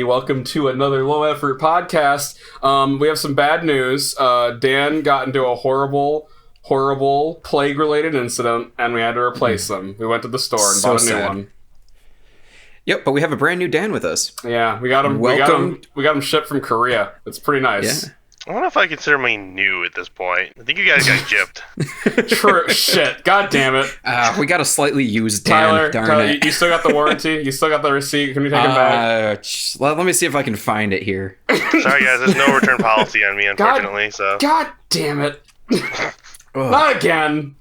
everybody. Welcome to another low-effort podcast. We have some bad news. Dan got into a horrible plague-related incident, and we had to replace them. We went to the store and bought a new one. Yep, but we have a brand new Dan with us. Yeah, we got him. Welcome. We got him shipped from Korea. It's pretty nice. Yeah. I don't know if I consider me new at this point. I think you guys got gypped. True. Shit. God damn it. We got a slightly used Dan. Tyler, you still got the warranty? You still got the receipt? Can we take it back? Let me see if I can find it here. Sorry, guys. There's no return policy on me, unfortunately. God damn it. Not again.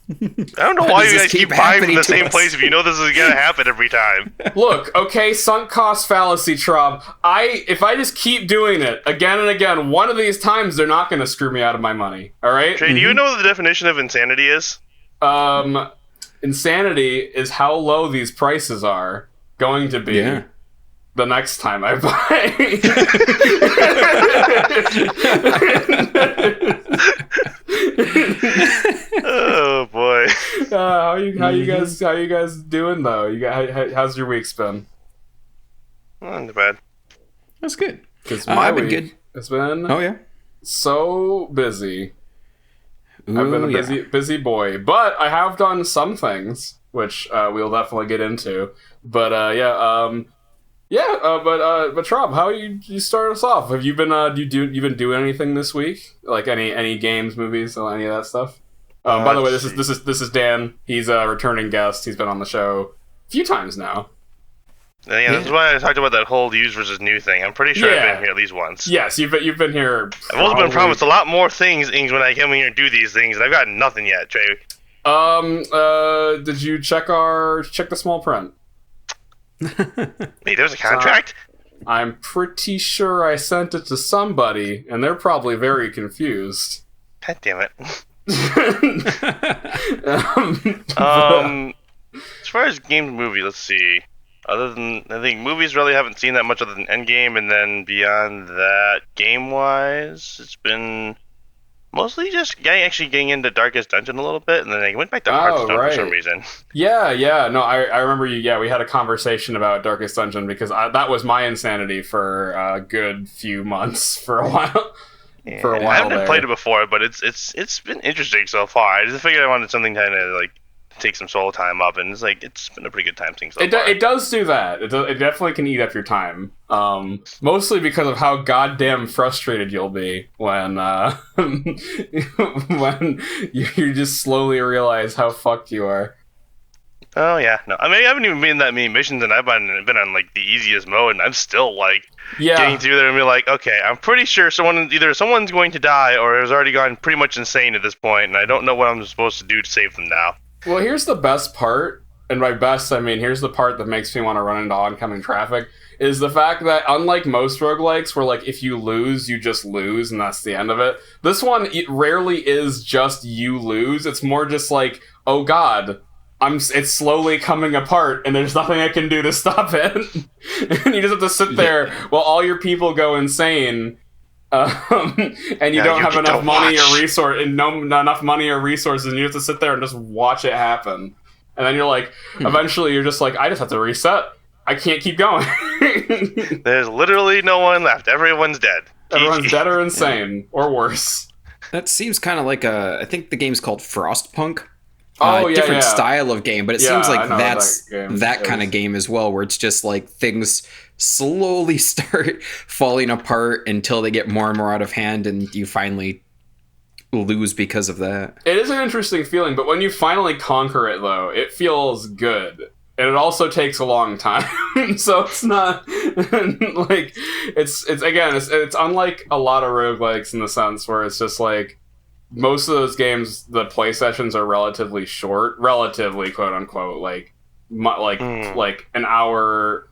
I don't know why you guys keep buying from the same place if you know this is going to happen every time. Look, okay, sunk cost fallacy, Traub. If I just keep doing it again and again, one of these times they're not going to screw me out of my money. All right? Trey, do you know what the definition of insanity is? Insanity is how low these prices are going to be the next time I buy. Oh boy. How you guys doing though? How's your week been? Not bad. That's good. Because my I've been week good. has been so busy. I've been a busy boy, but I have done some things which we'll definitely get into. But but Traub, how you start us off? Have you been you been doing anything this week? Like any games, movies, or any of that stuff? By the way, this is Dan. He's a returning guest. He's been on the show a few times now. Yeah, this is why I talked about that whole used versus new thing. I'm pretty sure I've been here at least once. Yes, you've been here. I've also been promised a lot more things when I come here and do these things, and I've got nothing yet, Trey. Did you check the small print? Wait, there's a contract? I'm pretty sure I sent it to somebody, and they're probably very confused. God damn it. As far as games and movie, let's see. Other than, I think movies really haven't seen that much other than Endgame, and then beyond that, game-wise, it's been mostly just getting into Darkest Dungeon a little bit, and then I went back to Hearthstone for some reason. Yeah. No, I remember you. Yeah, we had a conversation about Darkest Dungeon because that was my insanity for a good few months for a while. Yeah, I haven't played it before, but it's been interesting so far. I just figured I wanted something kind of like take some solo time up, and it's been a pretty good time so far. It does do that. It definitely can eat up your time. Mostly because of how goddamn frustrated you'll be when when you just slowly realize how fucked you are. Oh yeah, no. I mean, I haven't even been in that many missions, and I've been on like the easiest mode, and I'm still like getting through there and be like, okay, I'm pretty sure someone's going to die, or has already gone pretty much insane at this point, and I don't know what I'm supposed to do to save them now. Well, here's the best part, and by best I mean here's the part that makes me want to run into oncoming traffic, is the fact that unlike most roguelikes where like if you lose, you just lose and that's the end of it, this one it rarely is just you lose. It's more just like, oh god, it's slowly coming apart and there's nothing I can do to stop it. And you just have to sit there while all your people go insane. And you don't have enough money or resources, and you have to sit there and just watch it happen. And then you're like, eventually you're just like, I just have to reset. I can't keep going. There's literally no one left. Everyone's dead. Everyone's dead or insane, or worse. That seems kind of like I think the game's called Frostpunk. Different style of game, but it seems like that's that kind is. of game as well, where it's just like things slowly start falling apart until they get more and more out of hand, and you finally lose because of that. It is an interesting feeling, but when you finally conquer it, though, it feels good. And it also takes a long time, so it's not like it's unlike a lot of roguelikes in the sense where it's just like most of those games, the play sessions are relatively short, relatively quote unquote, like an hour.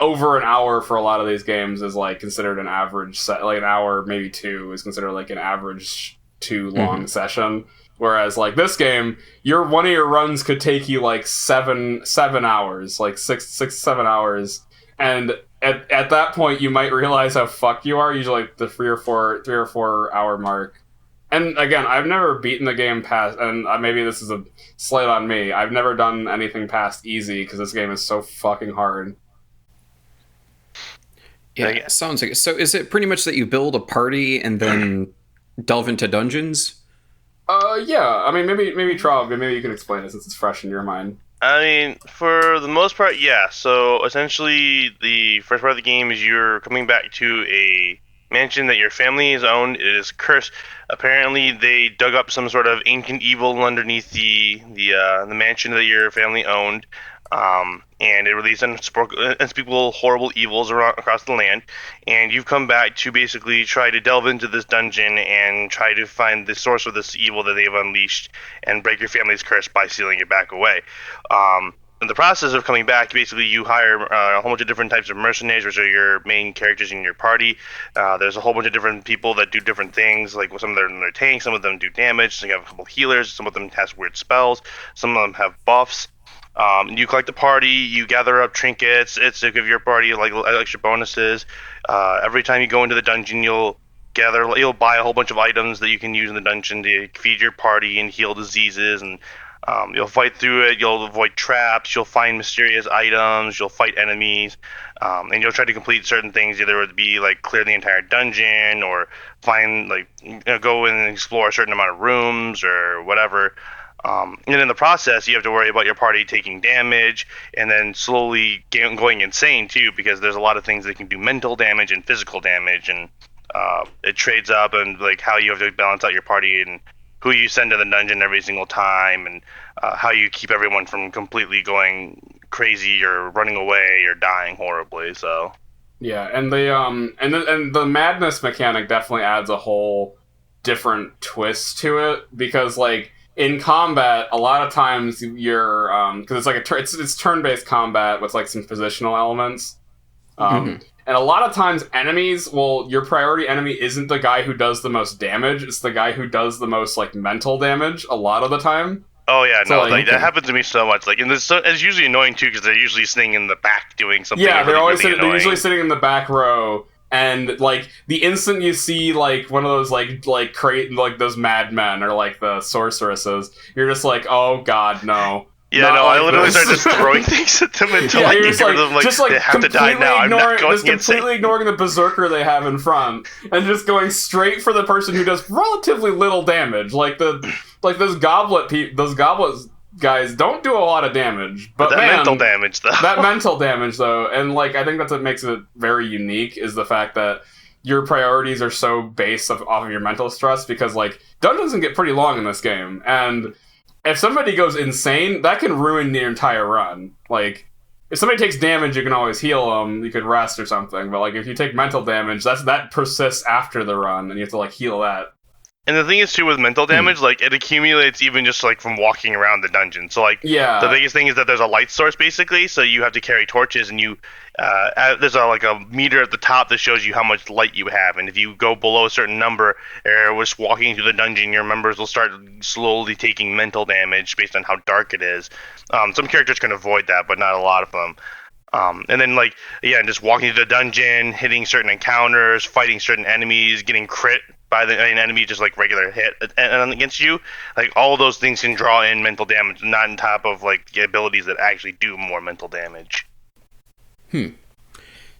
Over an hour for a lot of these games is like considered an average set. Like an hour, maybe two, is considered like an average too long session. Whereas like this game, one of your runs could take you like seven hours, like six, 7 hours, and at that point you might realize how fucked you are. Usually like the 3 or 4 hour mark. And again, I've never beaten the game past, and maybe this is a slight on me. I've never done anything past easy because this game is so fucking hard. Yeah, sounds like it. So is it pretty much that you build a party and then delve into dungeons? Yeah. I mean, maybe Traub, maybe you can explain it since it's fresh in your mind. I mean, for the most part, yeah. So essentially, the first part of the game is you're coming back to a mansion that your family has owned. It is cursed. Apparently, they dug up some sort of ancient evil underneath the mansion that your family owned, and it released unspeakable horrible evils across the land. And you've come back to basically try to delve into this dungeon and try to find the source of this evil that they've unleashed and break your family's curse by sealing it back away. In the process of coming back, basically you hire a whole bunch of different types of mercenaries, which are your main characters in your party. There's a whole bunch of different people that do different things. Like some of them are in their tanks, some of them do damage. So you have a couple healers. Some of them has weird spells. Some of them have buffs. You collect the party. You gather up trinkets. It's to give your party like extra bonuses. Every time you go into the dungeon, you'll buy a whole bunch of items that you can use in the dungeon to feed your party and heal diseases, and you'll fight through it. You'll avoid traps. You'll find mysterious items. You'll fight enemies, and you'll try to complete certain things. Either it would be like clear the entire dungeon, or find go in and explore a certain amount of rooms or whatever. And in the process, you have to worry about your party taking damage and then slowly going insane too, because there's a lot of things that can do mental damage and physical damage, and it trades up, and like how you have to balance out your party and who you send to the dungeon every single time, and how you keep everyone from completely going crazy or running away or dying horribly. So yeah, and the madness mechanic definitely adds a whole different twist to it, because like in combat, a lot of times you're because it's like it's turn-based combat with like some positional elements. And a lot of times enemies, your priority enemy isn't the guy who does the most damage, it's the guy who does the most like mental damage a lot of the time. Oh yeah, so, no, that happens to me so much. Like, and it's usually annoying too, because they're usually sitting in the back doing something. Yeah, they're always really they're usually sitting in the back row, and like the instant you see like one of those like those madmen or like the sorceresses, you're just like, oh god, no. Yeah, no, I literally start just throwing things at them until I get rid of them. Like, they have to die now. I'm not going insane. Completely ignoring the berserker they have in front, and just going straight for the person who does relatively little damage. Like those goblet guys don't do a lot of damage, but that mental damage though. That mental damage though, and like I think that's what makes it very unique, is the fact that your priorities are so based off of your mental stress, because like dungeons can get pretty long in this game, and if somebody goes insane, that can ruin the entire run. Like, if somebody takes damage, you can always heal them. You could rest or something. But like, if you take mental damage, that persists after the run, and you have to like heal that. And the thing is too with mental damage, like it accumulates even just like from walking around the dungeon. So like, yeah, the biggest thing is that there's a light source basically, so you have to carry torches, and there's a meter at the top that shows you how much light you have, and if you go below a certain number, or just walking through the dungeon, your members will start slowly taking mental damage based on how dark it is. Some characters can avoid that, but not a lot of them. And then just walking through the dungeon, hitting certain encounters, fighting certain enemies, getting crit by an enemy, just like regular hit against you, like all of those things can draw in mental damage, not on top of like the abilities that actually do more mental damage.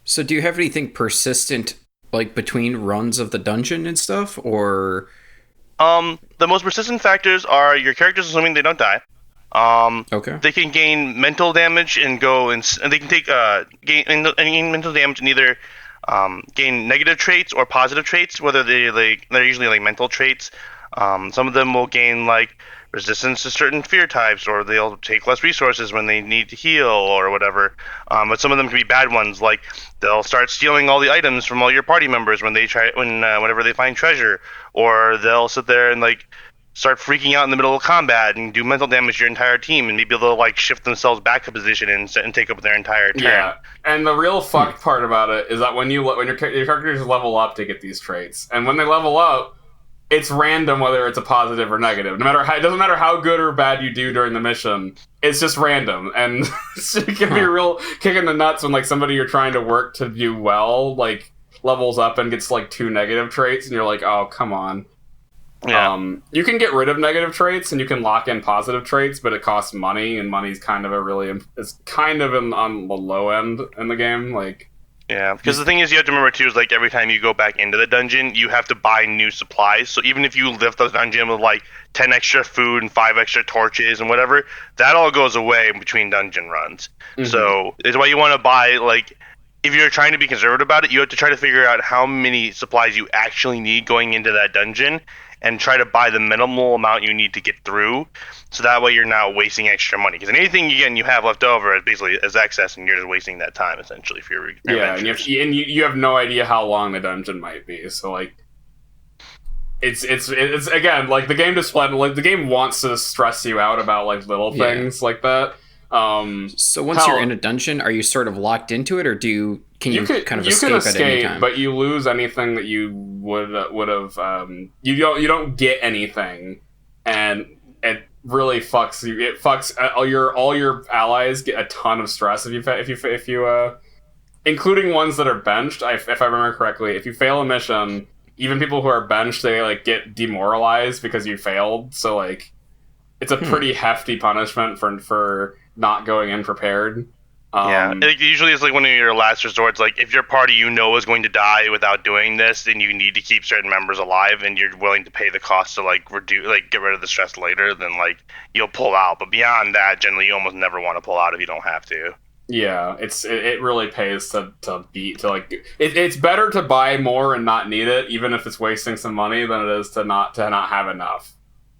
So do you have anything persistent like between runs of the dungeon and stuff, or the most persistent factors are your characters, assuming they don't die. Okay. They can gain mental damage and they can take gain mental damage and either gain negative traits or positive traits, whether they're usually like mental traits. Some of them will gain like resistance to certain fear types, or they'll take less resources when they need to heal or whatever. But some of them can be bad ones, like they'll start stealing all the items from all your party members whenever they find treasure, or they'll sit there and like start freaking out in the middle of combat and do mental damage to your entire team, and maybe they'll like shift themselves back to position and take up their entire turn. Yeah, and the real fucked part about it is that when your characters level up to get these traits, and when they level up, it's random whether it's a positive or negative. It doesn't matter how good or bad you do during the mission. It's just random, and it can be a real kick in the nuts when like somebody you're trying to work to do well like levels up and gets like 2 negative traits, and you're like, oh come on. Yeah. You can get rid of negative traits and you can lock in positive traits, but it costs money, and money's kind of on the low end in the game. Like, Yeah, because the thing is, you have to remember too is like every time you go back into the dungeon, you have to buy new supplies. So even if you lift the dungeon with like 10 extra food and 5 extra torches and whatever, that all goes away between dungeon runs. So it's why you want to buy like. If you're trying to be conservative about it, you have to try to figure out how many supplies you actually need going into that dungeon and try to buy the minimal amount you need to get through, so that way you're not wasting extra money. Because anything you have left over is basically as excess, and you're just wasting that time essentially for your adventures. And you have no idea how long the dungeon might be. So like, it's again like the game the game wants to stress you out about like little things like that. So once you're in a dungeon, are you sort of locked into it, or can you kind of escape at any time? But you lose anything that you would have. You don't get anything, and it really fucks you. It fucks all your allies get a ton of stress if you including ones that are benched. If I remember correctly, if you fail a mission, even people who are benched, they like get demoralized because you failed. So like, it's a pretty hefty punishment for not going in prepared. It usually is like one of your last resorts. Like if your party is going to die without doing this, then you need to keep certain members alive, and you're willing to pay the cost to like get rid of the stress later. Then like you'll pull out. But beyond that, generally you almost never want to pull out if you don't have to. Yeah, it really pays to it's better to buy more and not need it, even if it's wasting some money, than it is to not have enough.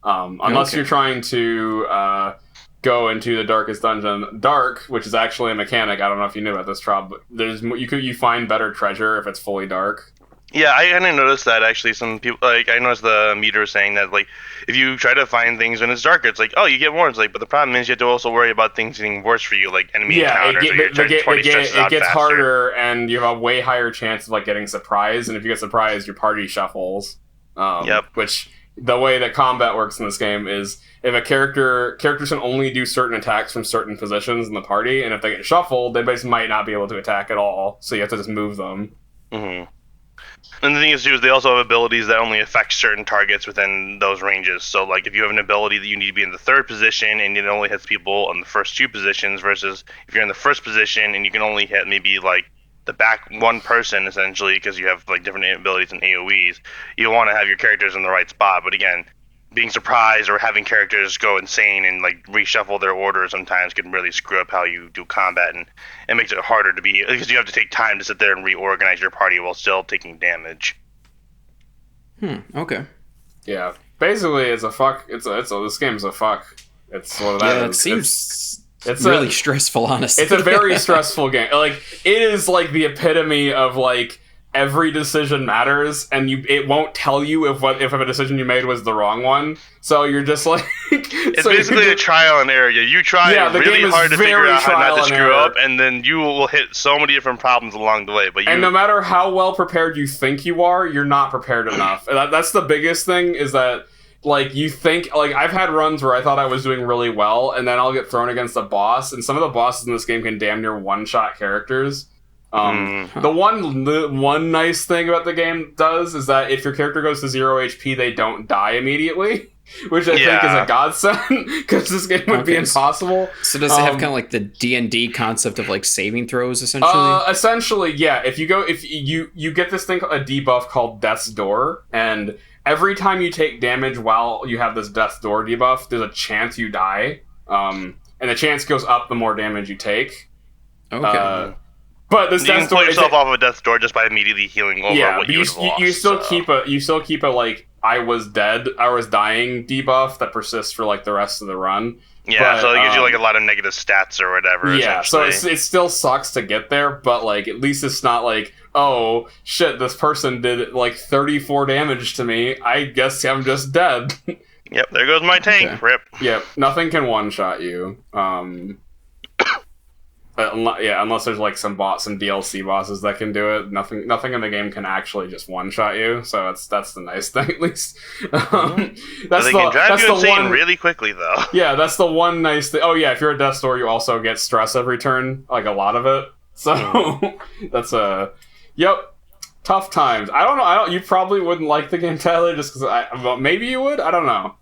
Unless you're trying to go into the darkest dungeon, which is actually a mechanic. I don't know if you knew about this, Traub, but you find better treasure if it's fully dark. Yeah, I kind of noticed that actually. Some people I noticed the meter saying that like if you try to find things when it's darker, it's like you get more. It's like, but the problem is you have to also worry about things getting worse for you, like enemy encounters. It gets harder, and you have a way higher chance of like getting surprised. And if you get surprised, your party shuffles. Which the way that combat works in this game is if a characters can only do certain attacks from certain positions in the party, and if they get shuffled, they basically might not be able to attack at all. So you have to just move them. Mm-hmm. And the thing is, too, is they also have abilities that only affect certain targets within those ranges. So, like, if you have an ability that you need to be in the third position and it only hits people in the first 2 positions, versus if you're in the first position and you can only hit maybe, like, the back one person, essentially, because you have, like, different abilities and AoEs, you want to have your characters in the right spot. But, again, being surprised or having characters go insane and, like, reshuffle their order sometimes can really screw up how you do combat, and it makes it harder to be, because you have to take time to sit there and reorganize your party while still taking damage. Okay. Yeah. Basically, it's a fuck. This game's a fuck. It's what that is. It seems it's really stressful, honestly. It's a very stressful game. Like, it is like the epitome of like every decision matters, and it won't tell you if a decision you made was the wrong one. So you're just like it's basically a trial and error. You try really hard to figure out how not to screw up, and then you will hit so many different problems along the way. And no matter how well prepared you think you are, you're not prepared enough. And that's the biggest thing, is that like you think, like I've had runs where I thought I was doing really well, and then I'll get thrown against a boss, and some of the bosses in this game can damn near one-shot characters. The one nice thing about the game is that if your character goes to 0 HP, they don't die immediately, which I think is a godsend, because this game would be impossible. So does it have kind of like the D&D concept of like saving throws, essentially? Essentially, yeah. If you get this thing, a debuff called Death's Door, and every time you take damage while you have this Death's Door debuff, there's a chance you die, and the chance goes up the more damage you take. Okay. But this you can pull yourself off of a death's door just by immediately healing over what you would have lost. You still keep a like I was dying debuff that persists for like the rest of the run. Yeah, so it gives you like a lot of negative stats or whatever. Yeah, so it still sucks to get there, but like at least it's not like, oh shit, this person did like 34 damage to me, I guess I'm just dead. Yep, there goes my tank. Okay. Rip. Yep, nothing can one shot you. Unless there's like some DLC bosses that can do it. Nothing in the game can actually just one shot you. So that's the nice thing, at least. They can drive you insane really quickly, though. Yeah, that's the one nice thing. Oh yeah, if you're a Death's Door, you also get stress every turn, like a lot of it. So that's tough times. I don't know. You probably wouldn't like the game, Tyler, just because maybe you would. I don't know.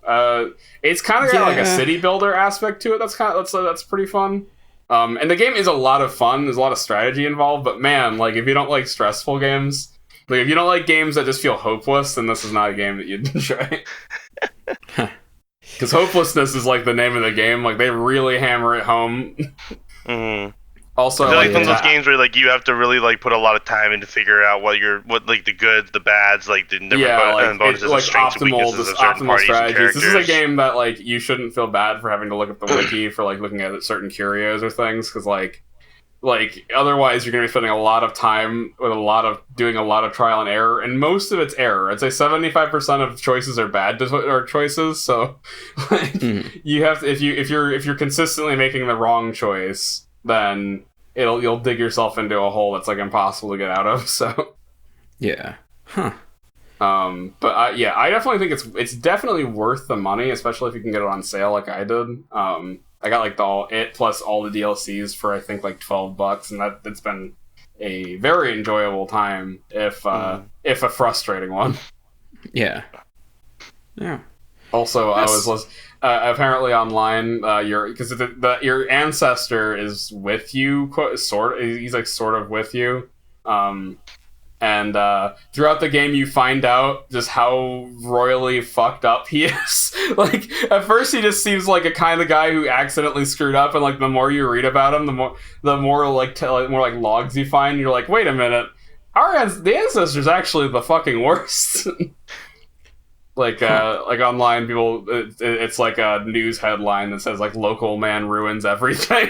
It's kind of got like a city builder aspect to it. That's pretty fun. And the game is a lot of fun. There's a lot of strategy involved, but man, like if you don't like stressful games, like if you don't like games that just feel hopeless, then this is not a game that you'd enjoy. Because hopelessness is like the name of the game. Like they really hammer it home. Mm-hmm. Also, I feel like from those games where like you have to really like put a lot of time in to figure out what like the goods, the bads, like the different bonuses, like strengths and weaknesses of certain parties and characters. This is a game that like you shouldn't feel bad for having to look at the wiki for like looking at certain curios or things, because like otherwise you're going to be spending a lot of time with doing a lot of trial and error, and most of it's error. I'd say 75% of choices are bad choices. So like, you have to, if you're consistently making the wrong choice, then you'll dig yourself into a hole that's like impossible to get out of. So yeah, but I definitely think it's definitely worth the money, especially if you can get it on sale like I did. I got like it plus all the DLCs for I think like $12, and it's been a very enjoyable time, if a frustrating one. Yeah. Also, I was apparently online. Your ancestor is with you, he's like sort of with you. And throughout the game, you find out just how royally fucked up he is. Like, at first, he just seems like a kind of guy who accidentally screwed up, and like the more you read about him, the more like logs you find. You're like, wait a minute, the ancestor's actually the fucking worst. Like online people, it's like a news headline that says like local man ruins everything.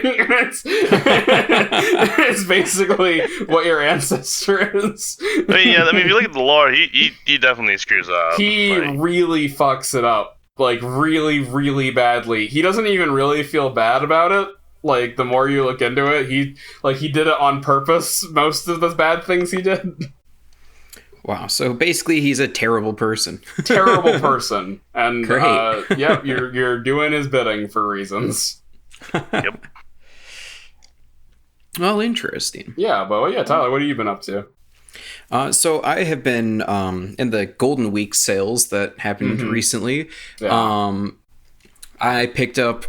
It's basically what your ancestor is. If you look at the lore, he definitely screws up. He really fucks it up, like really, really badly. He doesn't even really feel bad about it. Like the more you look into it, he did it on purpose. Most of the bad things he did. Wow, so basically he's a terrible person. Terrible person. And great. You're doing his bidding for reasons. Yep. Well, interesting. Yeah, but Tyler, what have you been up to? So I have been in the Golden Week sales that happened recently. Yeah. I picked up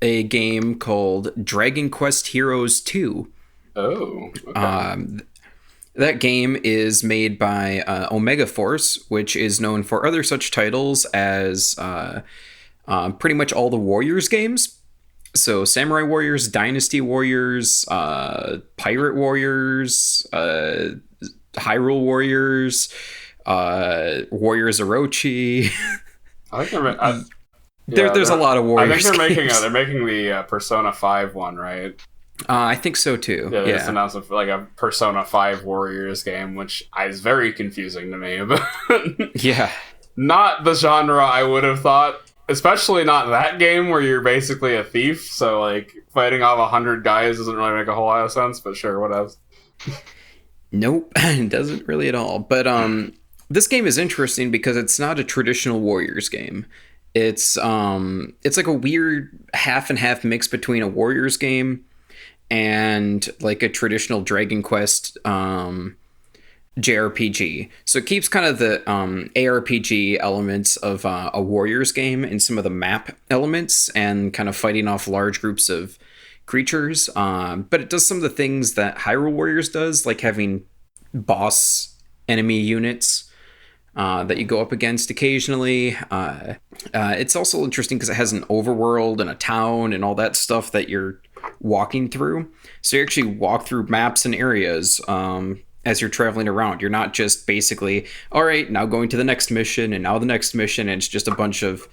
a game called Dragon Quest Heroes 2. Oh, okay. That game is made by Omega Force, which is known for other such titles as pretty much all the Warriors games. So Samurai Warriors, Dynasty Warriors, Pirate Warriors, Hyrule Warriors, Warriors Orochi. I think there's a lot of Warriors. I think they're making the Persona 5 one, right? I think so too. Yeah, they just announced a Persona 5 Warriors game, which is very confusing to me. But yeah, not the genre I would have thought. Especially not that game where you're basically a thief. So like fighting off 100 guys doesn't really make a whole lot of sense. But sure, what else? Nope, it doesn't really at all. But this game is interesting because it's not a traditional Warriors game. It's like a weird half and half mix between a Warriors game and like a traditional Dragon Quest JRPG. So it keeps kind of the ARPG elements of a Warriors game and some of the map elements and kind of fighting off large groups of creatures. But it does some of the things that Hyrule Warriors does, like having boss enemy units that you go up against occasionally. It's also interesting because it has an overworld and a town and all that stuff that you're walking through. So you actually walk through maps and areas as you're traveling around. You're not just basically, all right, now going to the next mission and now the next mission, and it's just a bunch of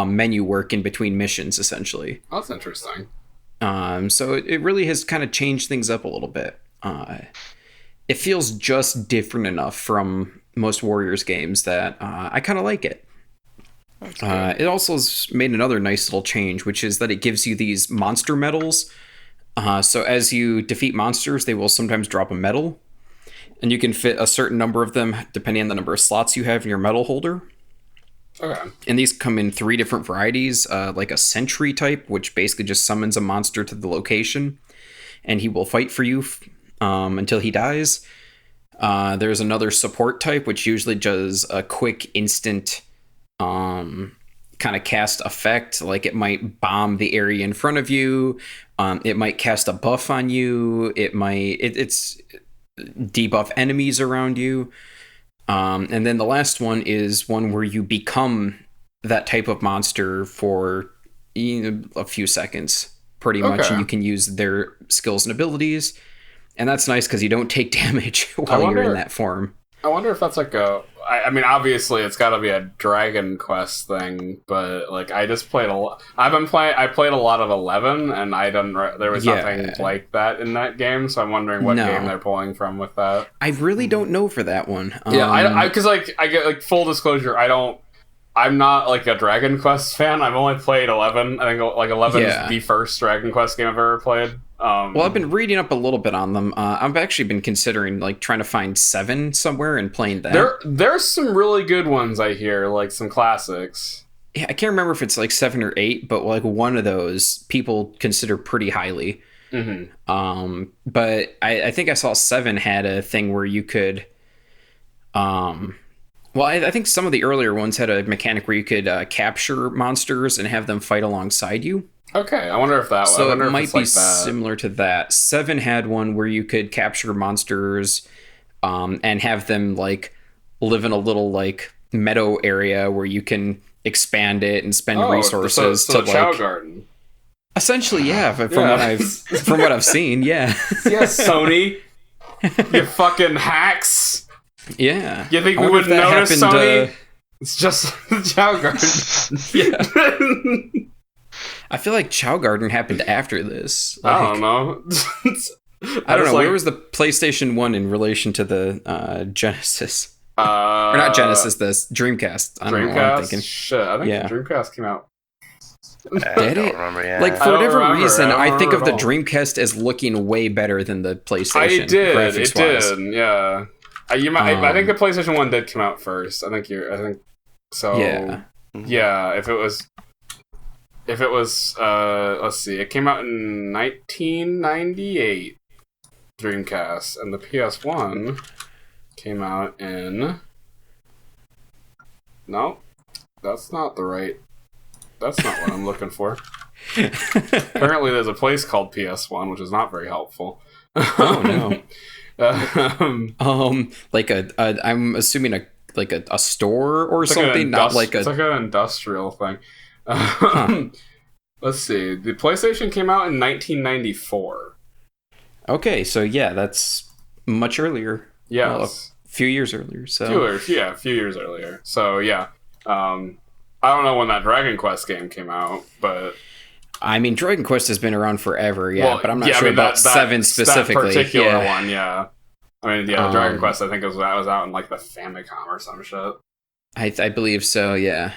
menu work in between missions, essentially. Oh, that's interesting. So it really has kind of changed things up a little bit. It feels just different enough from most Warriors games that I kind of like it. It also has made another nice little change, which is that it gives you these monster medals. So as you defeat monsters, they will sometimes drop a medal, and you can fit a certain number of them depending on the number of slots you have in your medal holder. Okay. And these come in 3 different varieties, like a sentry type, which basically just summons a monster to the location, and he will fight for you until he dies. There's another support type, which usually does a quick, instant kind kind of cast effect. Like it might bomb the area in front of you. It might cast a buff on you. It's debuff enemies around you. And then the last one is one where you become that type of monster for a few seconds, pretty much. And you can use their skills and abilities. And that's nice because you don't take damage while you're in that form. I wonder if that's like I mean, obviously it's got to be a Dragon Quest thing, but like I just played a lot. I played a lot of 11, and there was nothing like that in that game. So I'm wondering what game they're pulling from with that. I really don't know for that one. Because I get like full disclosure, I'm not like a Dragon Quest fan. I've only played 11. I think like 11 is the first Dragon Quest game I've ever played. Well, I've been reading up a little bit on them. I've actually been considering like trying to find 7 somewhere and playing that. There's some really good ones I hear, like some classics. Yeah, I can't remember if it's like 7 or 8, but like one of those people consider pretty highly. Mm-hmm. But I think I saw 7 had a thing where you could. Well, I think some of the earlier ones had a mechanic where you could capture monsters and have them fight alongside you. Okay, I wonder if that So it might be similar to that. 7 had one where you could capture monsters and have them like live in a little like meadow area where you can expand it and spend resources to like Chow Garden. Essentially, yeah. From what I've seen, yeah. Yes, Sony, you fucking hacks. Yeah. You think we wouldn't notice, Sony? It's just the Chow Garden. Yeah. I feel like Chow Garden happened after this. Like, I don't know. I don't know. Where was the PlayStation 1 in relation to the Genesis? Or not Genesis, the Dreamcast. I don't know what I'm thinking. Shit, I think the Dreamcast came out. Did it? Remember, yeah. Like, for whatever reason, I think of the Dreamcast as looking way better than the PlayStation. It did, yeah. I think the PlayStation 1 did come out first. I think so. Yeah, if it was let's see, it came out in 1998, Dreamcast, and the PS1 came out in... No, that's not what I'm looking for. Apparently there's a place called PS1, which is not very helpful. Oh no. Like I'm assuming a store or something, not like it's like an industrial thing. Let's see. The PlayStation came out in 1994. Okay, so yeah, that's much earlier. Yeah, well, a few years earlier. So a few years earlier. So yeah, I don't know when that Dragon Quest game came out, but I mean, Dragon Quest has been around forever. Yeah, but I'm not sure about 7 specifically. That particular one, yeah. I mean, yeah, Dragon Quest. I think was out in like the Famicom or some shit. I believe so. Yeah,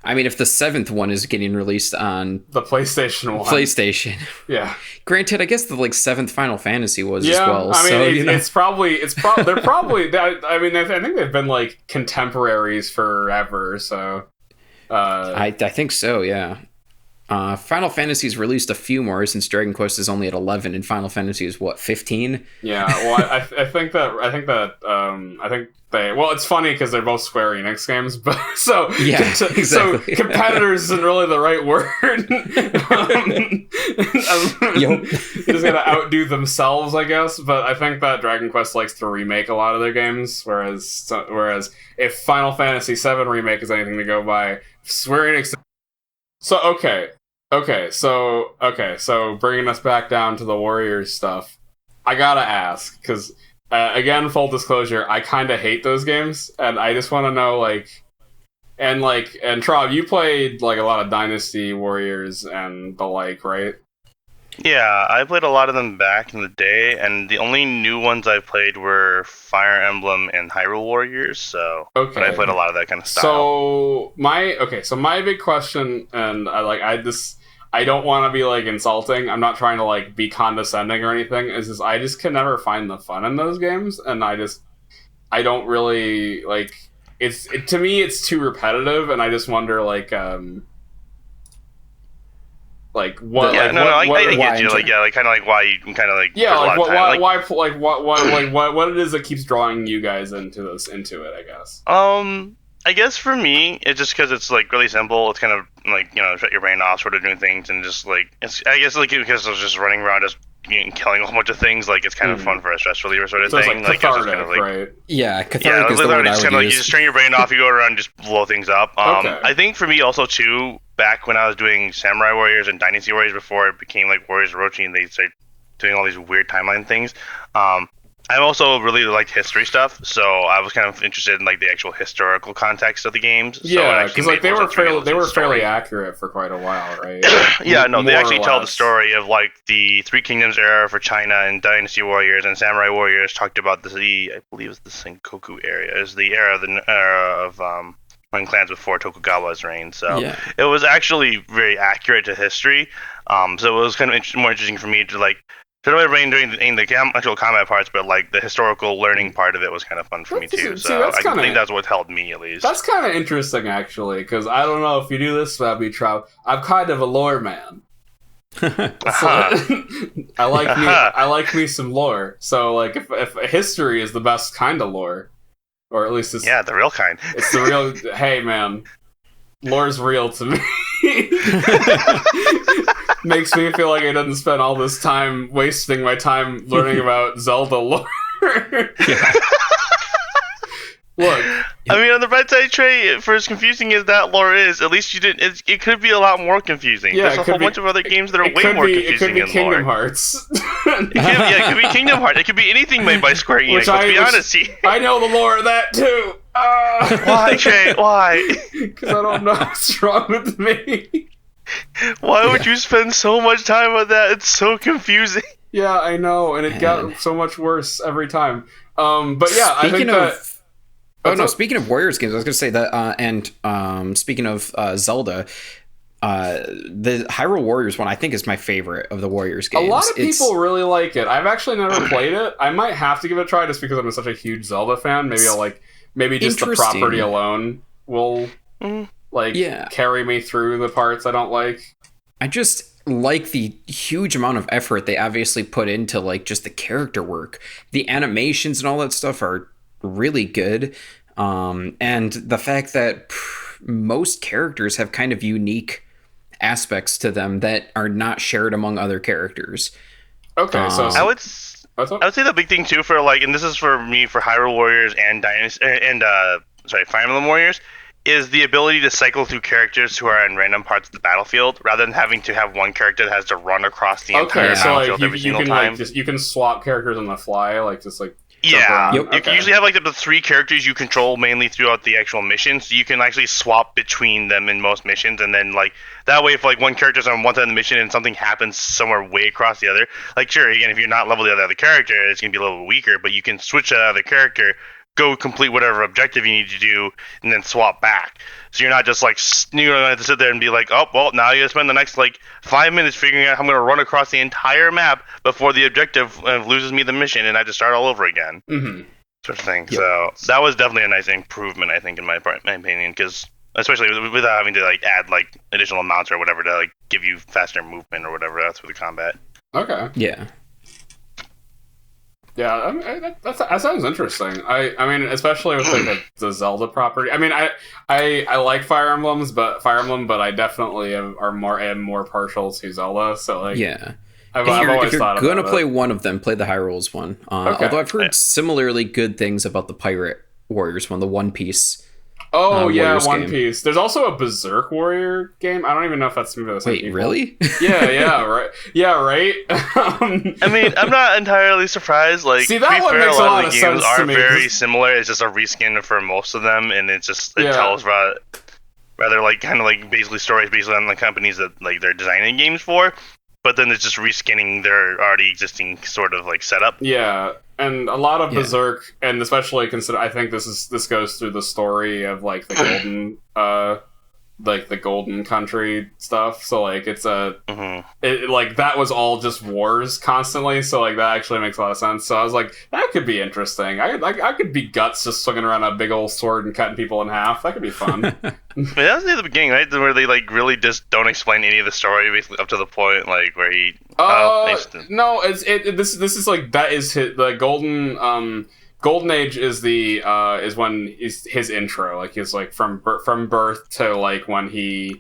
I mean, if the 7th one is getting released on the PlayStation 1. PlayStation. Yeah. Granted, I guess the 7th Final Fantasy was as well. I mean, so, it's probably they're probably I mean, I think they've been like contemporaries forever, so I think so, yeah. Final Fantasy's released a few more since Dragon Quest is only at 11 and Final Fantasy is 15? Yeah, well, I think it's funny because they're both Square Enix games, but so exactly. So competitors isn't really the right word. They just gotta outdo themselves, I guess. But I think that Dragon Quest likes to remake a lot of their games, whereas if Final Fantasy VII Remake is anything to go by, Square Enix. So so bringing us back down to the Warriors stuff, I gotta ask, because again, full disclosure, I kind of hate those games, and I just want to know, and Traub, you played like a lot of Dynasty Warriors and the like, right? Yeah, I played a lot of them back in the day, and the only new ones I played were Fire Emblem and Hyrule Warriors. So, but I played a lot of that kind of style. So my big question, and I don't want to be like insulting. I'm not trying to like be condescending or anything. I just can never find the fun in those games, and I don't really like. To me, it's too repetitive, and I just wonder like what? Yeah, I get you. Like, yeah, like kind of like why you kind of like. Yeah, like what it is that keeps drawing you guys into it, I guess. I guess for me, it's just because it's like really simple. It's kind of like shut your brain off, sort of doing things, and just like I guess like because I was just running around, just killing a whole bunch of things. Like it's kind of fun for a stress reliever sort of So thing. it's like cathartic, it's just kind of like, right? Yeah, cathartic is the literally word I just would kind of like use. you just turn your brain off, you go around and just blow things up. Okay. I think for me also too, back when I was doing Samurai Warriors and Dynasty Warriors before it became like Warriors Orochi and they started doing all these weird timeline things. I also really liked history stuff, so I was kind of interested in like the actual historical context of the games. Yeah, because like they were fairly story. accurate for quite a while, right? Yeah, no, they More actually or tell the less. story of like the Three Kingdoms era for China and Dynasty Warriors and Samurai Warriors talked about I believe it's the Sengoku area, is the era of when clans before Tokugawa's reign. So Yeah. it was actually very accurate to history. So it was kind of more interesting for me to like shut my brain during the actual combat parts, but like the historical learning part of it was kind of fun for me too. See, So that's I think that's what held me at least. That's kind of interesting, actually, because I don't know if you do this, Fabby Traub. I'm kind of a lore man. I like me some lore. So like if history is the best kind of lore, or at least it's the real kind. it's the real. Hey man, lore's real to me. Makes me feel like I didn't spend all this time wasting my time learning about Zelda lore. Look, I mean, on the bright side, Trey, for as confusing as that lore is, at least you didn't. It could be a lot more confusing. Yeah, There's a whole bunch of other games that are way more confusing It could be than Kingdom lore. Hearts. It could be Kingdom Hearts. It could be anything made by Square Enix. Let's be honest. I know the lore of that too. Why, Trey? Why? Because I don't know what's wrong with me. Why would you spend so much time on that? It's so confusing. Yeah, I know, and it got so much worse every time. But yeah, I think that. Speaking of Warriors games, I was going to say that, and speaking of Zelda, the Hyrule Warriors one I think is my favorite of the Warriors games. A lot of people really like it. I've actually never played it. I might have to give it a try just because I'm such a huge Zelda fan. Maybe I'll maybe just the property alone will carry me through the parts I don't like. I just like the huge amount of effort they obviously put into like just the character work. The animations and all that stuff are really good, and the fact that most characters have kind of unique aspects to them that are not shared among other characters. Okay, so I would say the big thing too for like, and this is for me for Hyrule Warriors and Fire Emblem Warriors, is the ability to cycle through characters who are in random parts of the battlefield rather than having to have one character that has to run across the entire battlefield every single time. You can swap characters on the fly, Yeah, Yep. You can usually have like up to 3 characters you control mainly throughout the actual mission, so you can actually swap between them in most missions, and then like that way if like one character's on one side of the mission and something happens somewhere way across the other, like sure, again, if you're not level the other character, it's gonna be a little bit weaker, but you can switch to that other character, go complete whatever objective you need to do, and then swap back. So you're not just like you don't have to sit there and be like, oh well, now you gotta spend the next like 5 minutes figuring out how I'm gonna run across the entire map before the objective loses me the mission, and I have to start all over again. Mm-hmm. Sort of thing. Yep. So that was definitely a nice improvement, I think, in my opinion, because especially without having to like add like additional amounts or whatever to like give you faster movement or whatever. That's for the combat. Okay. Yeah. Yeah, I mean, that sounds interesting. I mean, especially with like the Zelda property. I mean, I like Fire Emblem, but I definitely am more partial to Zelda. So like, Yeah. I've always if you're thought gonna about play it. one of them, play the Hyrule's one. Okay. Although I've heard similarly good things about the Pirate Warriors one, the One Piece. Oh yeah, Warriors One game. Piece. There's also a Berserk Warrior game. I don't even know if that's maybe the same Wait, people. really? Yeah, right. Yeah, right. I mean, I'm not entirely surprised. Like, See, to that be one fair, makes a a lot lot of of the games sense to are me, very 'cause- similar. It's just a reskin for most of them, and it Yeah. tells about rather like kind of like basically stories based on the companies that like they're designing games for. But then it's just reskinning their already existing sort of like setup. Yeah, and a lot of Yeah. Berserk, and especially consider, I think this goes through the story of like the golden, like the Golden Country stuff. So like it's like that was all just wars constantly. So like that actually makes a lot of sense. So I was like, that could be interesting. I could be Guts just swinging around a big old sword and cutting people in half. That could be fun. But that was near the beginning, right? Where they like really just don't explain any of the story, basically up to the point like where he. No, this is like that is the golden Golden Age is the is when his intro, like he's like from birth to like when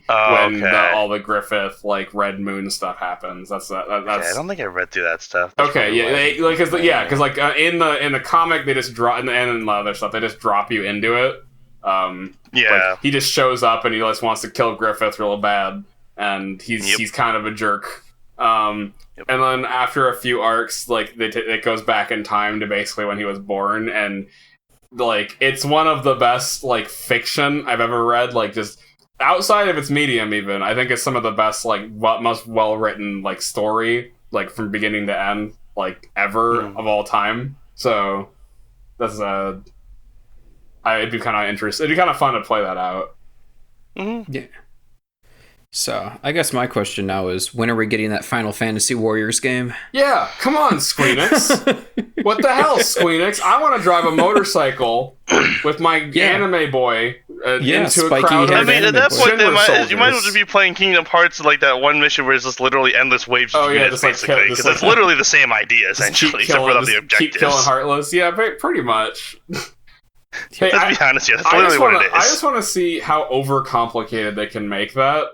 all the Griffith like Red Moon stuff happens. That's I don't think I read through that stuff. Okay, yeah, because like in the comic they just drop and the other stuff they just drop you into it. Like, he just shows up and he just wants to kill Griffith real bad, and he's kind of a jerk. And then after a few arcs, like it goes back in time to basically when he was born, and like it's one of the best like fiction I've ever read. Like just outside of its medium, even I think it's some of the best like most well written like story like from beginning to end like ever of all time. So that's it'd be kind of interesting. It'd be kind of fun to play that out. Yeah. So, I guess my question now is, when are we getting that Final Fantasy Warriors game? Yeah, come on, Squeenix. What the hell, Squeenix? I want to drive a motorcycle with my anime boy into a crowd. I mean, at that point, you might as well be playing Kingdom Hearts, like that one mission where it's just literally endless waves of units, basically. Because it's literally the same idea, essentially, except without the objectives. Keep killing Heartless. Yeah, pretty much. Hey, let's be honest here, that's literally what it is. I just want to see how overcomplicated they can make that.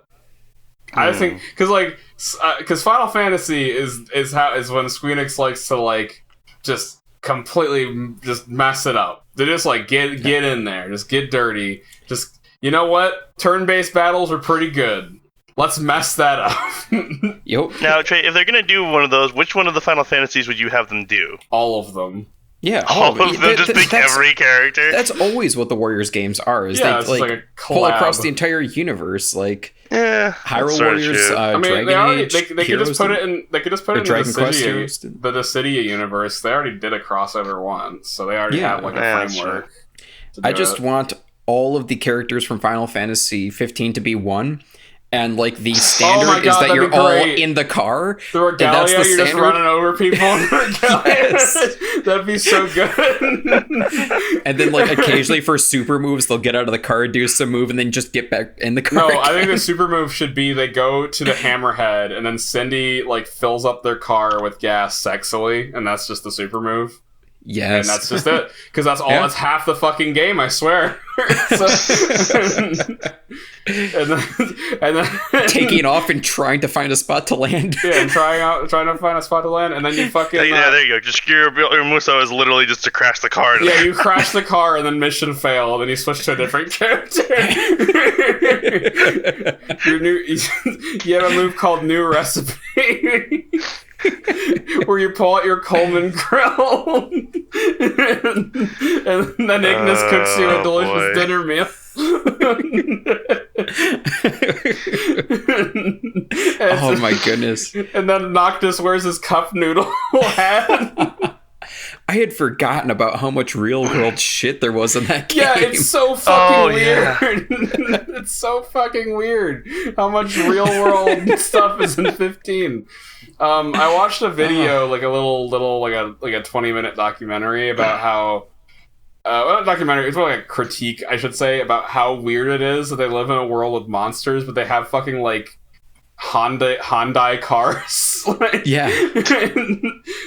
I think because Final Fantasy is when Squeenix likes to like just completely just mess it up. They just like get in there, just get dirty. Just you know what? Turn-based battles are pretty good. Let's mess that up. Yep. Now, Trey, if they're gonna do one of those, which one of the Final Fantasies would you have them do? All of them. Yeah, all of them. Just pick every character. That's always what the Warriors games are. Is they like pull across the entire universe, like Hyrule Warriors, Dragon Age. They could just put it in. They could just put it in the Dissidia universe. They already did a crossover once, so they already have like a framework. I just want all of the characters from Final Fantasy 15 to be one. And like the standard is that you're all in the car. The Regalia, you're just running over people in the Regalia. That'd be so good. And then like occasionally for super moves, they'll get out of the car, do some move, and then just get back in the car. No, I think the super move should be they go to the Hammerhead, and then Cindy like fills up their car with gas sexily, and that's just the super move. Yes. And that's just it. Because that's all. That's half the fucking game, I swear. and then taking off and trying to find a spot to land. Yeah, and trying to find a spot to land, and then you fucking there you go. Just your Muso is literally just to crash the car. Yeah, you crash the car and then mission fail, and then you switch to a different character. You have a move called New Recipe. Where you pull out your Coleman grill and then Ignis cooks you a delicious dinner meal. Oh my goodness. And then Noctis wears his cup noodle hat. I had forgotten about how much real world shit there was in that game. Yeah, it's so fucking weird. It's so fucking weird how much real world stuff is in 15. I watched a video, like a little like a 20-minute documentary about how not documentary, it's more like a critique, I should say, about how weird it is that they live in a world with monsters, but they have fucking like Hyundai cars. Like, yeah.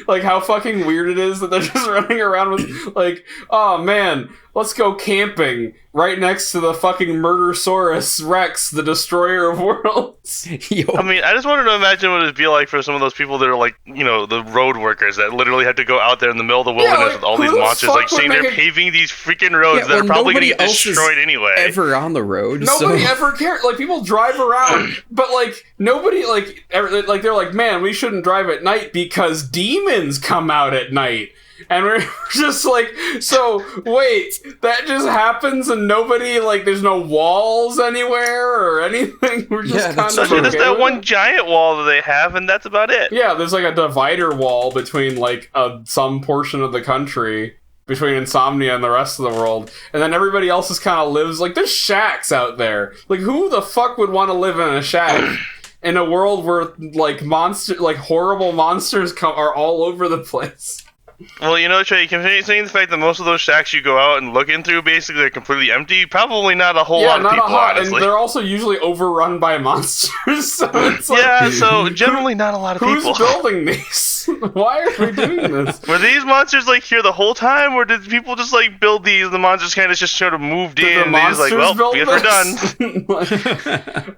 Like how fucking weird it is that they're just running around with like, oh man, let's go camping right next to the fucking Murdersaures Rex, the destroyer of worlds. I mean, I just wanted to imagine what it'd be like for some of those people that are like, you know, the road workers that literally had to go out there in the middle of the wilderness with all these monsters, like saying they're paving these freaking roads that are probably going to get destroyed anyway. Ever on the road. Nobody ever cares. Like people drive around, but like nobody like ever, like they're like, man, we shouldn't drive at night because demons come out at night. And we're just like, so wait, that just happens and nobody, like, there's no walls anywhere or anything? We're just kind of there's that one giant wall that they have, and that's about it. Yeah, there's like a divider wall between, like, some portion of the country, between Insomnia and the rest of the world. And then everybody else just kind of lives, like, there's shacks out there. Like, who the fuck would want to live in a shack? In a world where, like, horrible monsters are all over the place. Well, you know, Trey, considering the fact that most of those shacks you go out and look into, basically, they're completely empty, probably not a whole lot of people, honestly. And they're also usually overrun by monsters, so it's like... Yeah, so generally not a lot of people. Who's building these? this? Why are we doing this? Were these monsters like here the whole time, or did people just like build these? The monsters kind of just sort of moved in. The And they just like, well, built I guess we're done.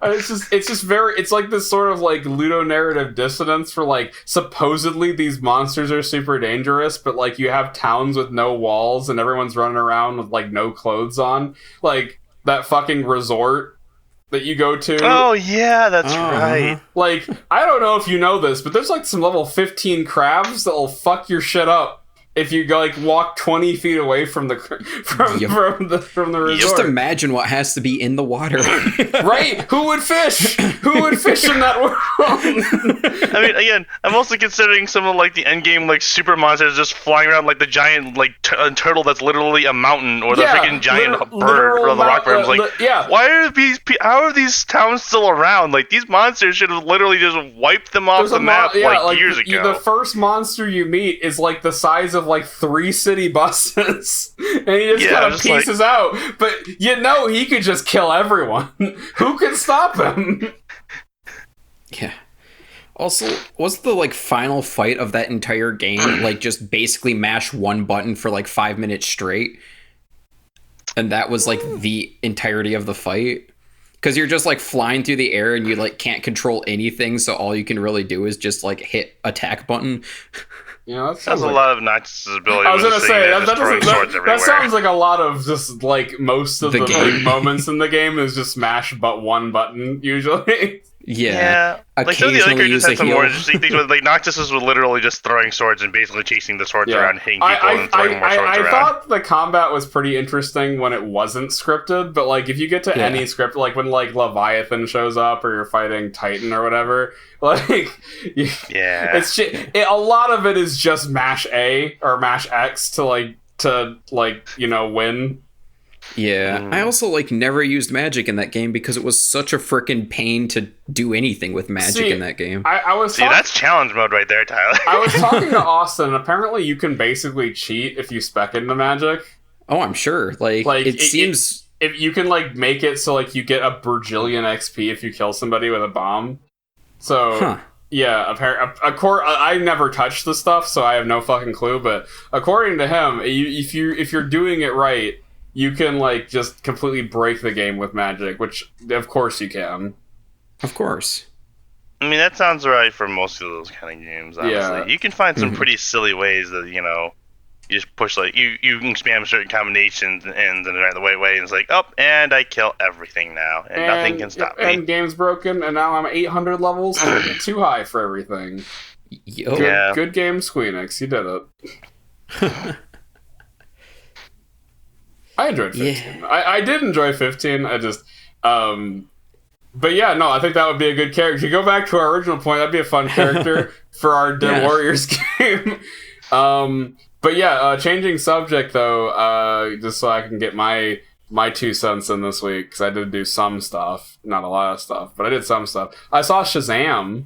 it's just very. It's like this sort of like ludonarrative dissonance for like supposedly these monsters are super dangerous, but like you have towns with no walls and everyone's running around with like no clothes on, like that fucking resort that you go to. Oh yeah, that's right. Like, I don't know if you know this, but there's like some level 15 crabs that'll fuck your shit up if you go, like walk 20 feet away from the from the resort. Just imagine what has to be in the water. Right? Who would fish? Who would fish in that world? I mean, again, I'm also considering some of like the endgame like super monsters just flying around like the giant like turtle that's literally a mountain, or the freaking giant bird or the rock bird. Why are how are these towns still around? Like these monsters should have literally just wiped them off the map like years ago. The first monster you meet is like the size of like 3 city buses, and he just kind of pieces out. But you know he could just kill everyone. Who can stop him? Yeah. Also, was the like final fight of that entire game like just basically mash one button for like 5 minutes straight, and that was like the entirety of the fight? Because you're just like flying through the air and you like can't control anything, so all you can really do is just like hit attack button. You know, that's a lot of Notch's ability. I was gonna say that sounds like a lot of just like most of the big moments in the game is just smash but one button usually. Yeah. Like some of the other characters had some more interesting things. Like Noctis was literally just throwing swords and basically chasing the swords around, hitting people and throwing more swords around. I thought the combat was pretty interesting when it wasn't scripted, but like if you get to any script, like when like Leviathan shows up or you're fighting Titan or whatever, like it's a lot of it is just mash A or mash X to win. Yeah, I also like never used magic in that game because it was such a frickin' pain to do anything with magic in that game. That's challenge mode right there, Tyler. I was talking to Austin, and apparently you can basically cheat if you spec into magic. Oh, I'm sure. Like it seems if you can like make it so like you get a bajillion XP if you kill somebody with a bomb. So yeah, I never touched the stuff, so I have no fucking clue. But according to him, if you're doing it right, you can, like, just completely break the game with magic, which, of course, you can. Of course. I mean, that sounds right for most of those kind of games, honestly. Yeah. You can find some pretty silly ways that, you know, you just push, like, you can spam certain combinations and then the right way, and it's like, oh, and I kill everything now, and nothing can stop me. And game's broken, and now I'm 800 levels, too high for everything. Good game, Squeenix, you did it. I enjoyed 15. Yeah. I did enjoy 15. I just, but yeah, no, I think that would be a good character. To go back to our original point, that'd be a fun character for our Dead Warriors game. But yeah, changing subject though, just so I can get my 2 cents in this week, because I did do some stuff, not a lot of stuff, but I did some stuff. I saw Shazam.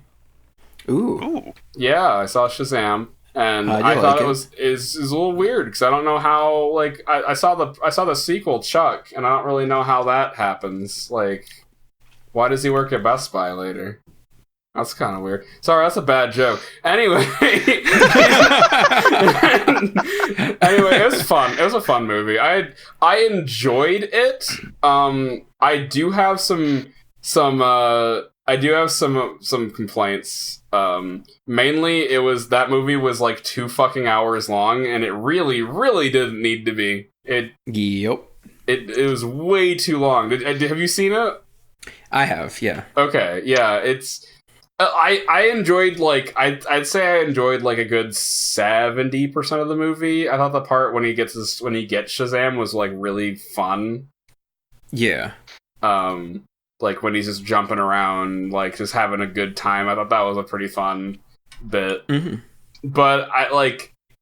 Ooh. Yeah, I saw Shazam. And I thought it was a little weird because I don't know how, like, I saw the sequel Chuck, and I don't really know how that happens. Like, why does he work at Best Buy later? That's kind of weird. Sorry, that's a bad joke. Anyway, it was fun. It was a fun movie. I enjoyed it. I do have some complaints. Mainly it was that movie was like 2 fucking hours long, and it really, really didn't need to be. It was way too long. Have you seen it? I have, yeah. Okay, yeah. It's I enjoyed like I'd say I enjoyed like a good 70% of the movie. I thought the part when he gets Shazam was like really fun. Yeah. Like when he's just jumping around, like just having a good time. I thought that was a pretty fun bit. Mm-hmm. But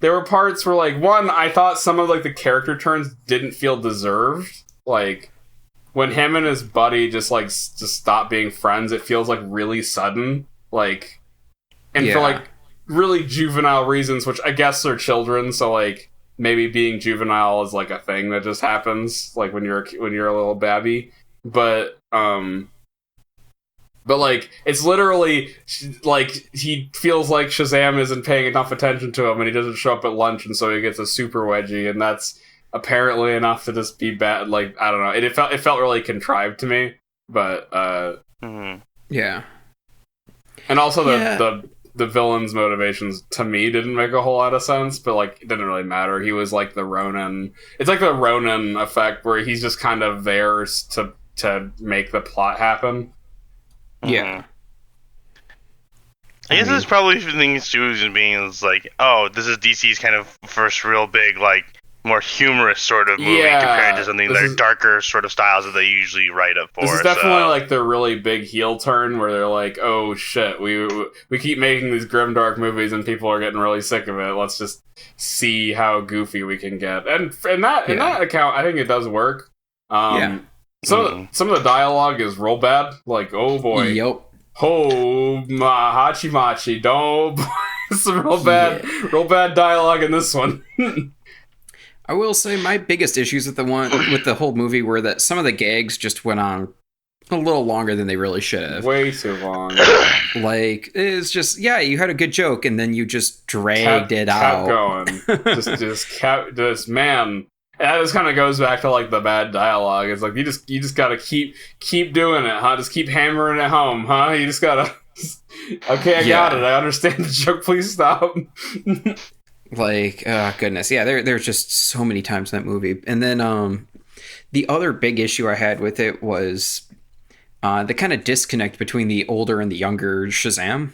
there were parts where like, one, I thought some of like the character turns didn't feel deserved. Like when him and his buddy just stop being friends, it feels like really sudden. Like, and for like really juvenile reasons, which I guess they're children. So like maybe being juvenile is like a thing that just happens. Like when you're a little babby. But But, like, it's literally, like, he feels like Shazam isn't paying enough attention to him, and he doesn't show up at lunch, and so he gets a super wedgie, and that's apparently enough to just be bad. Like, I don't know. It felt really contrived to me, but, Yeah. And also the villain's motivations, to me, didn't make a whole lot of sense, but, like, it didn't really matter. He was, like, the Ronin. It's like the Ronin effect, where he's just kind of there to make the plot happen. Yeah. I guess there's probably things too as being is like, oh, this is DC's kind of first real big, like, more humorous sort of movie compared to something their darker sort of styles that they usually write up for. This is definitely like the really big heel turn where they're like, oh shit, we keep making these grimdark movies and people are getting really sick of it. Let's just see how goofy we can get. And in that account, I think it does work. Some of the dialogue is real bad. Like, oh boy. Yep. Oh, hachi machi. Don't. Some real bad dialogue in this one. I will say my biggest issues with the whole movie were that some of the gags just went on a little longer than they really should have. Way too long. Like, it's just, you had a good joke and then you just dragged it out. Kept going. just man. And that just kind of goes back to, like, the bad dialogue. It's like, you just gotta keep doing it, huh? Just keep hammering it home, huh? You just gotta... Okay, I got it. I understand the joke. Please stop. Like, oh, goodness. Yeah, there's just so many times in that movie. And then the other big issue I had with it was the kind of disconnect between the older and the younger Shazam.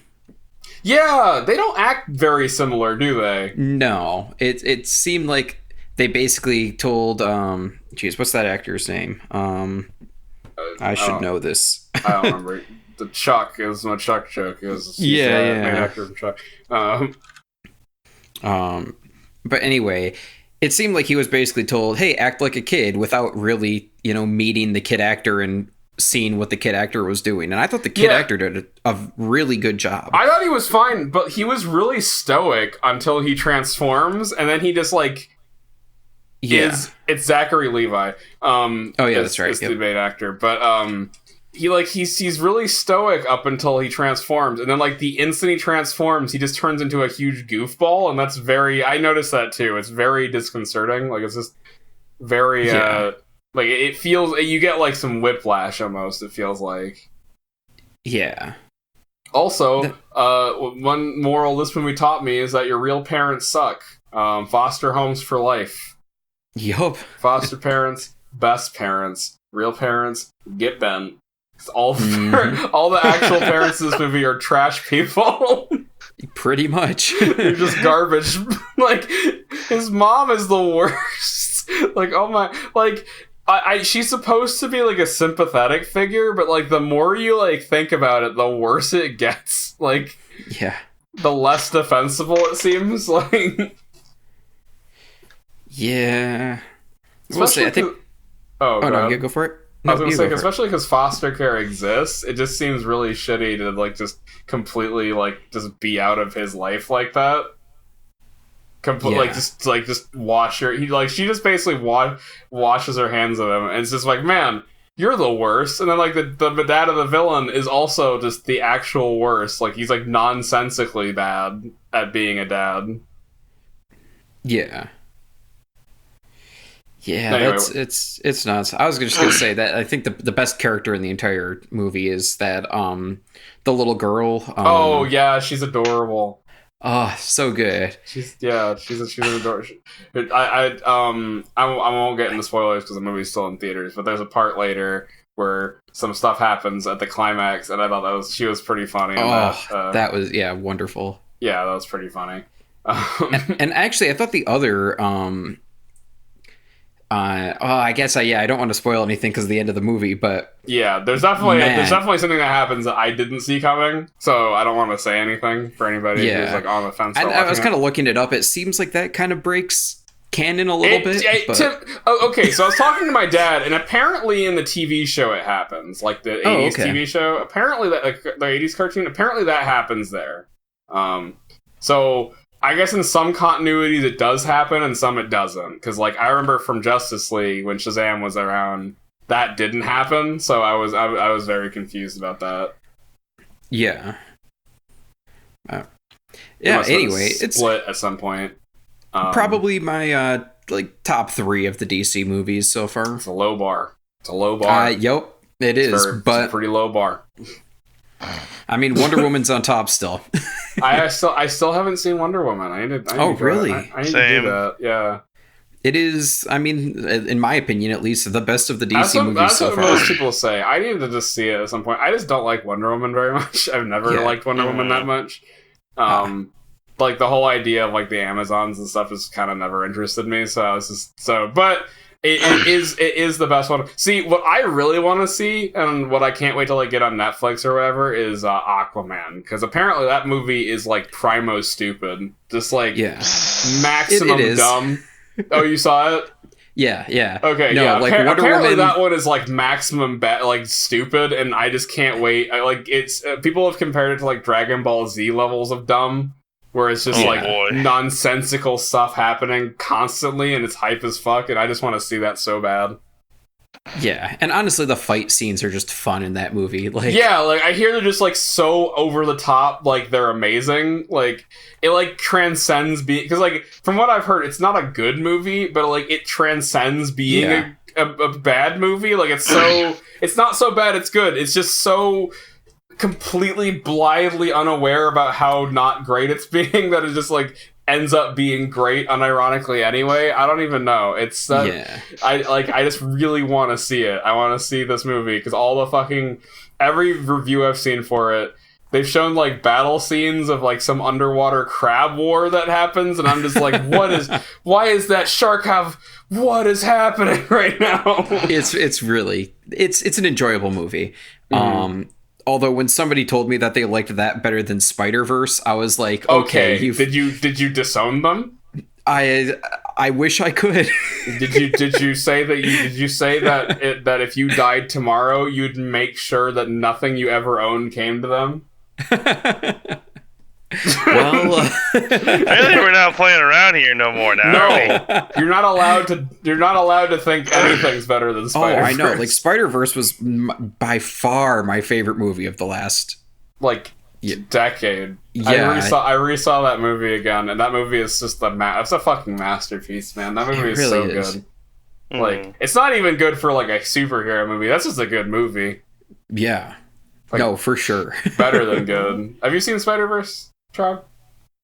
Yeah, they don't act very similar, do they? No. It seemed like they basically told, what's that actor's name? I should know this. I don't remember. The Chuck. It was my Chuck joke. It was main actor from Chuck. But anyway, it seemed like he was basically told, hey, act like a kid, without really, meeting the kid actor and seeing what the kid actor was doing. And I thought the kid actor did a really good job. I thought he was fine, but he was really stoic until he transforms, and then he just, like... it's Zachary Levi. That's right. It's the main actor, but he's really stoic up until he transforms, and then, like, the instant he transforms, he just turns into a huge goofball, and that's I noticed that too. It's very disconcerting. Like, it's just very like, it feels, you get, like, some whiplash almost. It feels like. Yeah. Also, one moral this movie taught me is that your real parents suck. Foster homes for life. Yup. Foster parents, best parents, real parents, get bent. All the actual parents in this movie are trash people. Pretty much. They're just garbage. Like, his mom is the worst. Like, oh my... Like, she's supposed to be, like, a sympathetic figure, but, like, the more you, like, think about it, the worse it gets. Like... Yeah. The less defensible it seems. Like... Yeah. We'll see. I think... no, go for it. I was going to say, especially because foster care exists, it just seems really shitty to, like, just completely, like, just be out of his life like that. Like, just wash her... she just basically washes her hands of him, and it's just like, man, you're the worst. And then, like, the dad of the villain is also just the actual worst. Like, he's, like, nonsensically bad at being a dad. Yeah. Yeah, anyway, it's nuts. I was just gonna say that I think the best character in the entire movie is that the little girl. She's adorable. Oh, so good. She's adorable. I won't get into spoilers because the movie's still in theaters, but there's a part later where some stuff happens at the climax, and I thought she was pretty funny. That was wonderful. Yeah, that was pretty funny. And actually, I thought the other I guess I don't want to spoil anything because of the end of the movie, but there's definitely something that happens that I didn't see coming, so I don't want to say anything for anybody who's, like, on the fence. I was kind of looking it up. It seems like that kind of breaks canon a little bit. Okay, so I was talking to my dad, and apparently in the TV show it happens, like the 80s TV show. Apparently that, like, the 80s cartoon. Apparently that happens there. So. I guess in some continuities it does happen, and some it doesn't. Because, like, I remember from Justice League when Shazam was around, that didn't happen. So I was very confused about that. Yeah. It Yeah. must have Anyway, it's split at some point. probably my like top 3 of the DC movies so far. It's a low bar. It's a low bar. Yep, it is. It's a pretty low bar. I mean, Wonder Woman's on top still. I still haven't seen Wonder Woman. I need to really? I need to do that. Yeah. It is, I mean, in my opinion, at least, the best of the DC movies that's so what far. most people say. I need to just see it at some point. I just don't like Wonder Woman very much. I've never liked Wonder Woman that much. Like the whole idea of like the Amazons and stuff has kind of never interested me. So I was just but it is the best one. See, what I really want to see and what I can't wait to like get on Netflix or whatever is Aquaman, because apparently that movie is like primo stupid, just like maximum it is. dumb. Oh, you saw it? Yeah. Okay, no, yeah. like Apparently Woman... that one is like maximum like stupid, and I just can't wait. It's people have compared it to like Dragon Ball Z levels of dumb, where it's just nonsensical stuff happening constantly, and it's hype as fuck, and I just want to see that so bad. Yeah, and honestly, the fight scenes are just fun in that movie. Like, yeah, like I hear they're just like so over the top, like they're amazing. Like it like transcends being, because like from what I've heard, it's not a good movie, but like it transcends being a bad movie. Like it's so it's not so bad, it's good. It's just so completely blithely unaware about how not great it's being that it just like ends up being great unironically anyway. I don't even know. It's I just really want to see it. I want to see this movie because all the fucking every review I've seen for it, they've shown like battle scenes of like some underwater crab war that happens, and I'm just like, why is that shark what is happening right now? It's really it's an enjoyable movie. Although when somebody told me that they liked that better than Spider-Verse, I was like, okay, did you disown them? I wish I could. Did you say that that if you died tomorrow, you'd make sure that nothing you ever owned came to them? Well, apparently we're not playing around here no more now. No, you're not allowed to think anything's better than Spider-Verse. I know. Like Spider-Verse was by far my favorite movie of the last decade. Yeah, I resaw that movie again, and that movie is just it's a fucking masterpiece, man. That movie is really so good. Like it's not even good for like a superhero movie. That's just a good movie. Yeah. Like, no, for sure. Better than good. Have you seen Spider-Verse, Traub?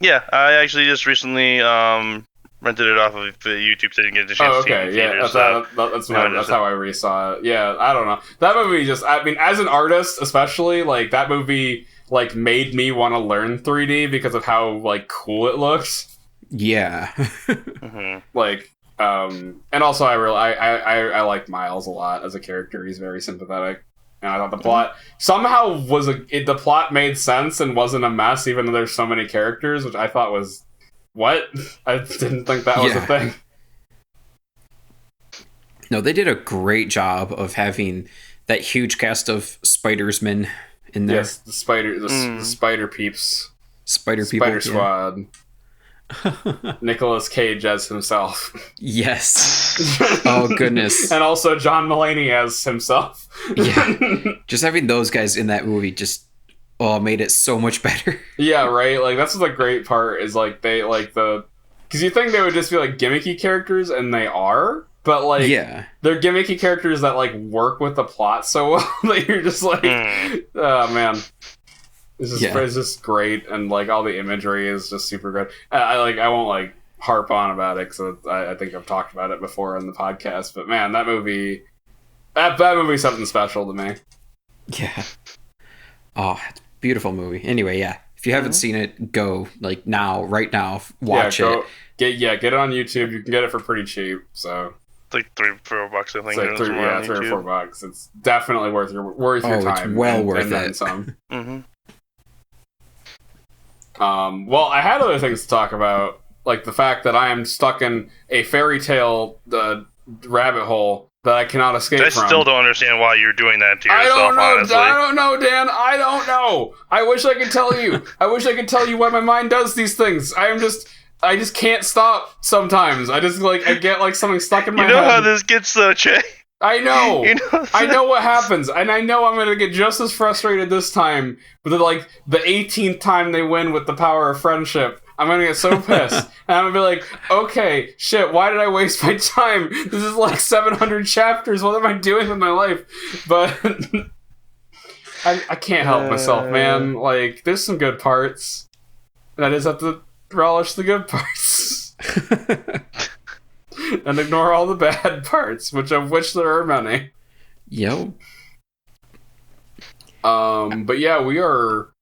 Yeah, I actually just recently rented it off of YouTube, so I didn't get a chance to see it in theaters. That's how I resaw it. Yeah, I don't know. That movie just, I mean, as an artist, especially, like, that movie, like, made me want to learn 3D because of how, like, cool it looks. Yeah. Like, and also I like Miles a lot as a character. He's very sympathetic. And I thought the plot somehow the plot made sense and wasn't a mess, even though there's so many characters, which I thought was what? I didn't think that was a thing. No, they did a great job of having that huge cast of Spidersmen in there. Yes, the spider peeps, spider people, spider squad. Nicolas Cage as himself. Yes. Oh goodness. And also John Mulaney as himself. Yeah. Just having those guys in that movie just made it so much better. Yeah, right. Like that's the great part is like they like because you think they would just be like gimmicky characters, and they are, but like they're gimmicky characters that like work with the plot so well that you're just like, oh man. It's just great, and like all the imagery is just super good. I won't like harp on about it because I think I've talked about it before on the podcast. But man, that movie's something special to me. Yeah. Oh, beautiful movie. Anyway, if you haven't seen it, go right now, watch it. Get it on YouTube. You can get it for pretty cheap. So it's like $3 or $4, I think. It's like $3 or $4. It's definitely worth your time. It's well worth it. Some. Well, I had other things to talk about, like the fact that I am stuck in a fairy tale rabbit hole that I cannot escape from. I still don't understand why you're doing that to yourself, honestly. I don't know, Dan. I don't know. I wish I could tell you. I wish I could tell you why my mind does these things. I just can't stop sometimes. I just, like, I get, like, something stuck in my head. You know how this gets, though, Trey? I know. You know, I know what happens, and I know I'm gonna get just as frustrated this time. But like the 18th time they win with the power of friendship, I'm gonna get so pissed, and I'm gonna be like, okay, shit, why did I waste my time? This is like 700 chapters. What am I doing with my life? But I can't help myself, man. Like, there's some good parts, and I just have to relish the good parts. And ignore all the bad parts, which there are many. Yep. But yeah, we are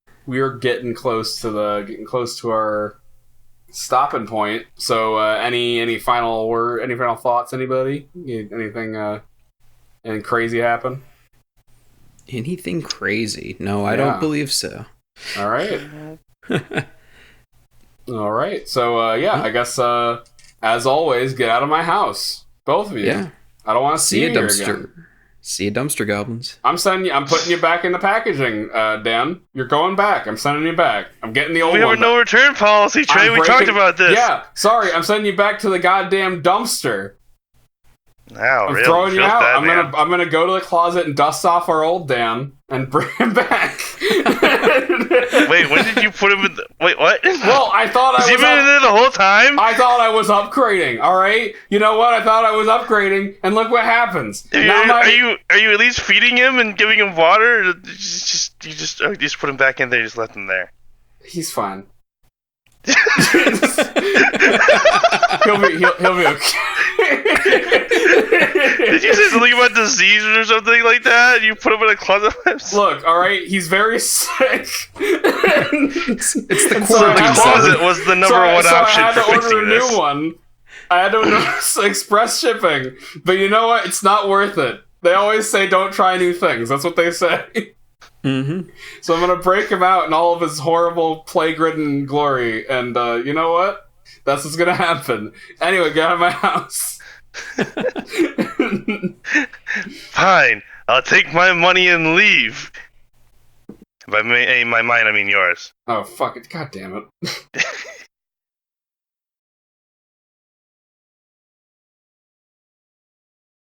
getting close to our stopping point. So any final thoughts, anybody? Anything crazy happen? Anything crazy? No, I don't believe so. All right. All right. So I guess as always, get out of my house, both of you. Yeah. I don't want to see a you here dumpster. again. See a dumpster, goblins. I'm putting you back in the packaging, Dan. You're going back. I'm sending you back. I'm getting the old one. We have a no return policy, Trey. We talked about this. Yeah, sorry. I'm sending you back to the goddamn dumpster. Wow, I'm throwing you out. I'm gonna go to the closet and dust off our old Dan and bring him back. Wait, when did you put him in the... Wait, what? Well, I thought I was... Has he been in there the whole time? I thought I was upgrading, alright? You know what? I thought I was upgrading, and look what happens. Are you at least feeding him and giving him water? Or you just put him back in there, you just left him there? He's fine. he'll be okay. Did you say something about diseases or something like that? You put him in a closet? Look, alright, he's very sick. It's the closet was the number one option I had for to order fixing a this. new one. I had to order express shipping. But you know what? It's not worth it. They always say don't try new things. That's what they say. Mm-hmm. So I'm gonna break him out in all of his horrible plague-ridden glory, and you know what? That's what's gonna happen. Anyway, get out of my house. Fine, I'll take my money and leave. By my mind, I mean yours. Oh, fuck it. God damn it.